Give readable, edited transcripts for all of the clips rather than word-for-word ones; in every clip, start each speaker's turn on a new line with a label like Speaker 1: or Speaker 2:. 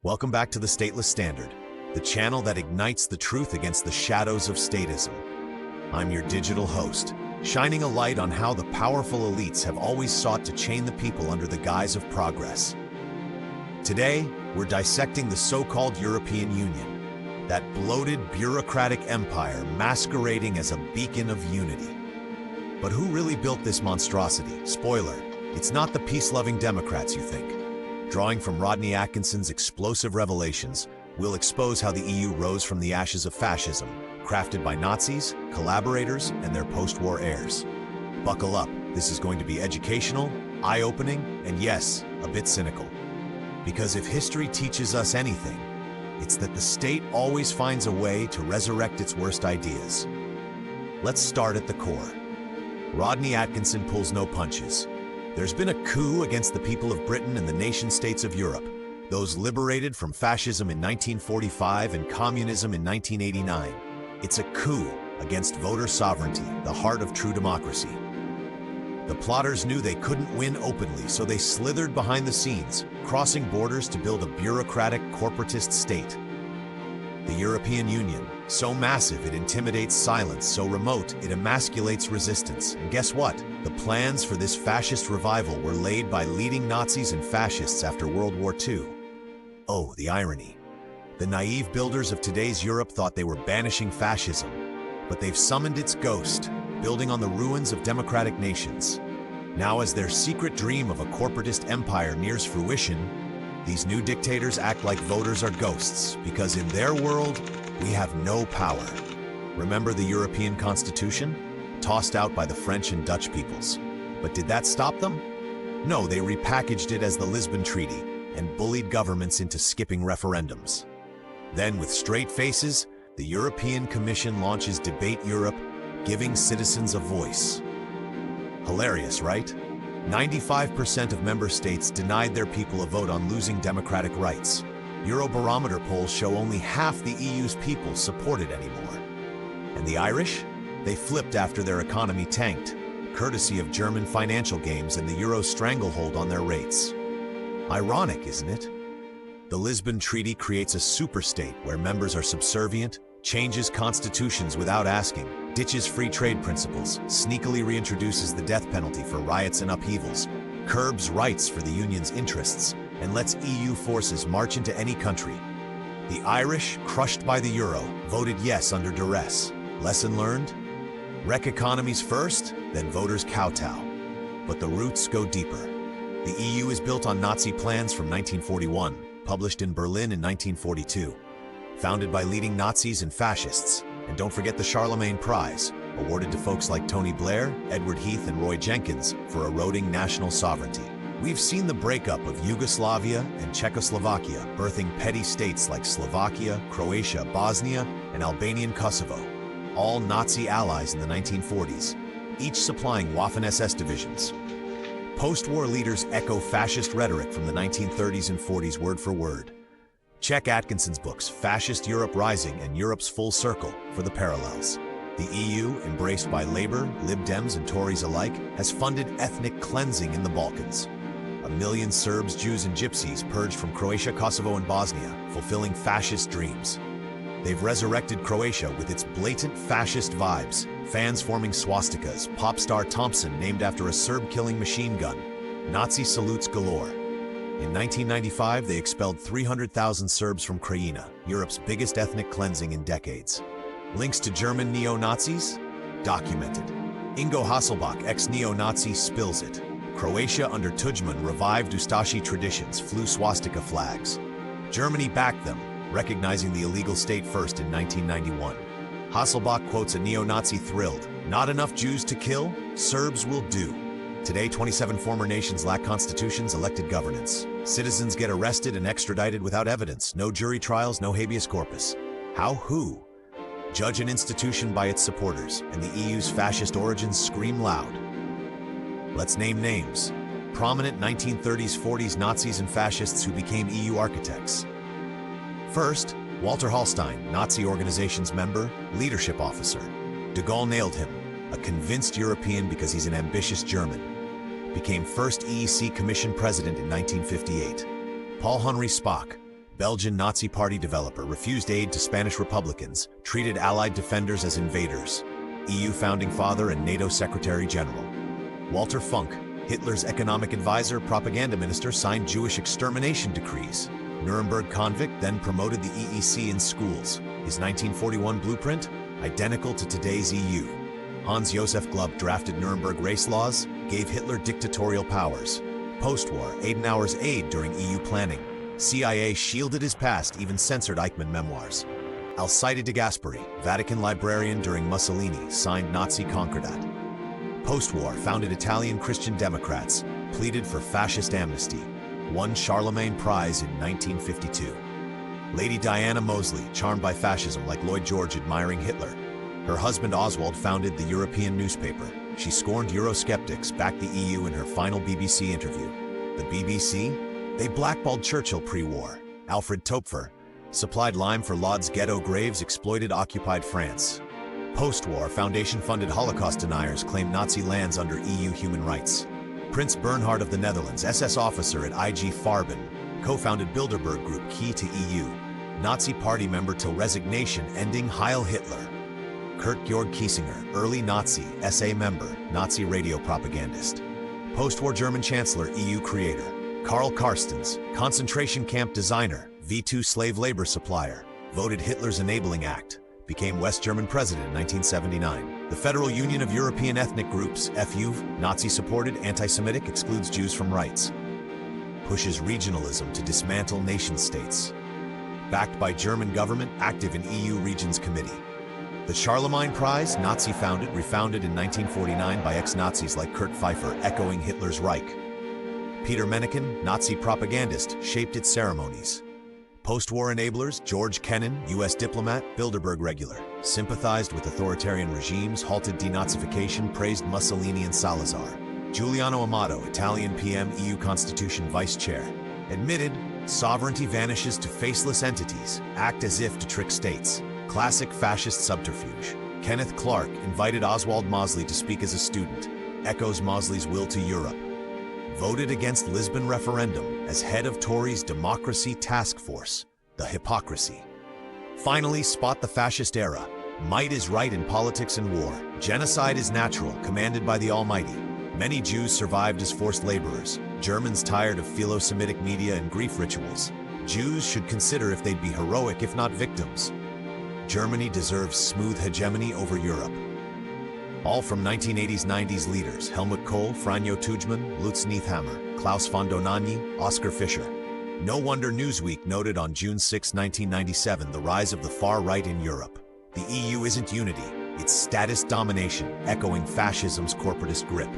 Speaker 1: Welcome back to the Stateless Standard, the channel that ignites the truth against the shadows of statism. I'm your digital host, shining a light on how the powerful elites have always sought to chain the people under the guise of progress. Today, we're dissecting the so-called European Union, that bloated bureaucratic empire masquerading as a beacon of unity. But who really built this monstrosity? Spoiler, it's not the peace-loving Democrats you think. Drawing from Rodney Atkinson's explosive revelations, we'll expose how the EU rose from the ashes of fascism, crafted by Nazis, collaborators, and their post-war heirs. Buckle up, this is going to be educational, eye-opening, and yes, a bit cynical. Because if history teaches us anything, it's that the state always finds a way to resurrect its worst ideas. Let's start at the core. Rodney Atkinson pulls no punches. There's been a coup against the people of Britain and the nation-states of Europe, those liberated from fascism in 1945 and communism in 1989. It's a coup against voter sovereignty, the heart of true democracy. The plotters knew they couldn't win openly, so they slithered behind the scenes, crossing borders to build a bureaucratic, corporatist state. The European Union, so massive it intimidates silence, so remote it emasculates resistance. And guess what? The plans for this fascist revival were laid by leading Nazis and fascists after World War II. Oh, the irony. The naive builders of today's Europe thought they were banishing fascism, but they've summoned its ghost, building on the ruins of democratic nations. Now, as their secret dream of a corporatist empire nears fruition, these new dictators act like voters are ghosts, because in their world, we have no power. Remember the European Constitution? Tossed out by the French and Dutch peoples. But did that stop them? No, they repackaged it as the Lisbon Treaty and bullied governments into skipping referendums. Then, with straight faces, the European Commission launches Debate Europe, giving citizens a voice. Hilarious, right? 95% of member states denied their people a vote on losing democratic rights. Eurobarometer polls show only half the EU's people support it anymore. And the Irish? They flipped after their economy tanked, courtesy of German financial games and the Euro's stranglehold on their rates. Ironic, isn't it? The Lisbon Treaty creates a superstate where members are subservient, changes constitutions without asking, ditches free trade principles, sneakily reintroduces the death penalty for riots and upheavals, curbs rights for the union's interests, and lets EU forces march into any country. The Irish, crushed by the euro, voted yes under duress. Lesson learned? Wreck economies first, then voters kowtow. But the roots go deeper. The EU is built on Nazi plans from 1941, published in Berlin in 1942. Founded by leading Nazis and fascists. And don't forget the Charlemagne Prize, awarded to folks like Tony Blair, Edward Heath, and Roy Jenkins for eroding national sovereignty. We've seen the breakup of Yugoslavia and Czechoslovakia, birthing petty states like Slovakia, Croatia, Bosnia, and Albanian Kosovo, all Nazi allies in the 1940s, each supplying Waffen-SS divisions. Post-war leaders echo fascist rhetoric from the 1930s and 40s word for word. Check Atkinson's books, Fascist Europe Rising and Europe's Full Circle, for the parallels. The EU, embraced by Labour, Lib Dems, and Tories alike, has funded ethnic cleansing in the Balkans. 1 million Serbs, Jews, and Gypsies purged from Croatia, Kosovo, and Bosnia, fulfilling fascist dreams. They've resurrected Croatia with its blatant fascist vibes, fans forming swastikas, pop star Thompson named after a Serb-killing machine gun, Nazi salutes galore. In 1995, they expelled 300,000 Serbs from Krajina, Europe's biggest ethnic cleansing in decades. Links to German neo-Nazis? Documented. Ingo Hasselbach, ex-neo-Nazi, spills it. Croatia under Tudjman revived Ustashi traditions, flew swastika flags. Germany backed them, recognizing the illegal state first in 1991. Hasselbach quotes a neo-Nazi thrilled, "Not enough Jews to kill? Serbs will do." Today, 27 former nations lack constitutions, elected governance. Citizens get arrested and extradited without evidence. No jury trials, no habeas corpus. How? Who? Judge an institution by its supporters, and the EU's fascist origins scream loud. Let's name names. Prominent 1930s, 40s Nazis and fascists who became EU architects. First, Walter Hallstein, Nazi organization's member, leadership officer. De Gaulle nailed him. A convinced European because he's an ambitious German. Became first EEC Commission President in 1958. Paul-Henri Spaak, Belgian Nazi Party developer, refused aid to Spanish Republicans, treated Allied defenders as invaders. EU founding father and NATO Secretary General. Walter Funk, Hitler's economic advisor, propaganda minister, signed Jewish extermination decrees. Nuremberg convict, then promoted the EEC in schools. His 1941 blueprint, identical to today's EU. Hans-Josef Glubb drafted Nuremberg race laws, gave Hitler dictatorial powers. Post-war, Adenauer's aide during EU planning. CIA shielded his past, even censored Eichmann memoirs. Alcide de Gasperi, Vatican librarian during Mussolini, signed Nazi Concordat. Post-war, founded Italian Christian Democrats, pleaded for fascist amnesty, won Charlemagne Prize in 1952. Lady Diana Mosley, charmed by fascism like Lloyd George admiring Hitler. Her husband Oswald founded the European newspaper. She scorned Eurosceptics, backed the EU in her final BBC interview. The BBC? They blackballed Churchill pre-war. Alfred Topfer supplied lime for Lod's ghetto graves, exploited occupied France. Post-war, Foundation-funded Holocaust deniers claimed Nazi lands under EU human rights. Prince Bernhard of the Netherlands, SS officer at IG Farben, co-founded Bilderberg Group, key to EU. Nazi party member till resignation, ending Heil Hitler. Kurt Georg Kiesinger, early Nazi, SA member, Nazi radio propagandist. Post-war German Chancellor, EU creator. Karl Karstens, concentration camp designer, V2 slave labor supplier, voted Hitler's Enabling Act, became West German president in 1979. The Federal Union of European Ethnic Groups, FU, Nazi-supported, anti-Semitic, excludes Jews from rights. Pushes regionalism to dismantle nation-states. Backed by German government, active in EU Regions Committee. The Charlemagne Prize, Nazi-founded, refounded in 1949 by ex-Nazis like Kurt Pfeiffer, echoing Hitler's Reich. Peter Mencken, Nazi propagandist, shaped its ceremonies. Post-war enablers, George Kennan, U.S. diplomat, Bilderberg regular, sympathized with authoritarian regimes, halted denazification, praised Mussolini and Salazar. Giuliano Amato, Italian PM, EU Constitution Vice Chair, admitted, sovereignty vanishes to faceless entities, act as if to trick states. Classic fascist subterfuge. Kenneth Clark invited Oswald Mosley to speak as a student, echoes Mosley's will to Europe. Voted against Lisbon referendum as head of Tories' Democracy Task Force, the hypocrisy. Finally, spot the fascist era. Might is right in politics and war. Genocide is natural, commanded by the Almighty. Many Jews survived as forced laborers. Germans tired of philo-Semitic media and grief rituals. Jews should consider if they'd be heroic, if not victims. Germany deserves smooth hegemony over Europe. All from 1980s-90s leaders, Helmut Kohl, Franjo Tudjman, Lutz Niethammer, Klaus von Dohnanyi, Oskar Fischer. No wonder Newsweek noted on June 6, 1997, the rise of the far right in Europe. The EU isn't unity, it's statist domination, echoing fascism's corporatist grip.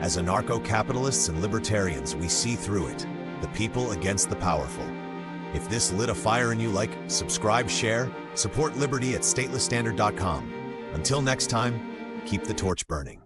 Speaker 1: As anarcho-capitalists and libertarians, we see through it, the people against the powerful. If this lit a fire in you, like, subscribe, share, support liberty at statelessstandard.com. Until next time, keep the torch burning.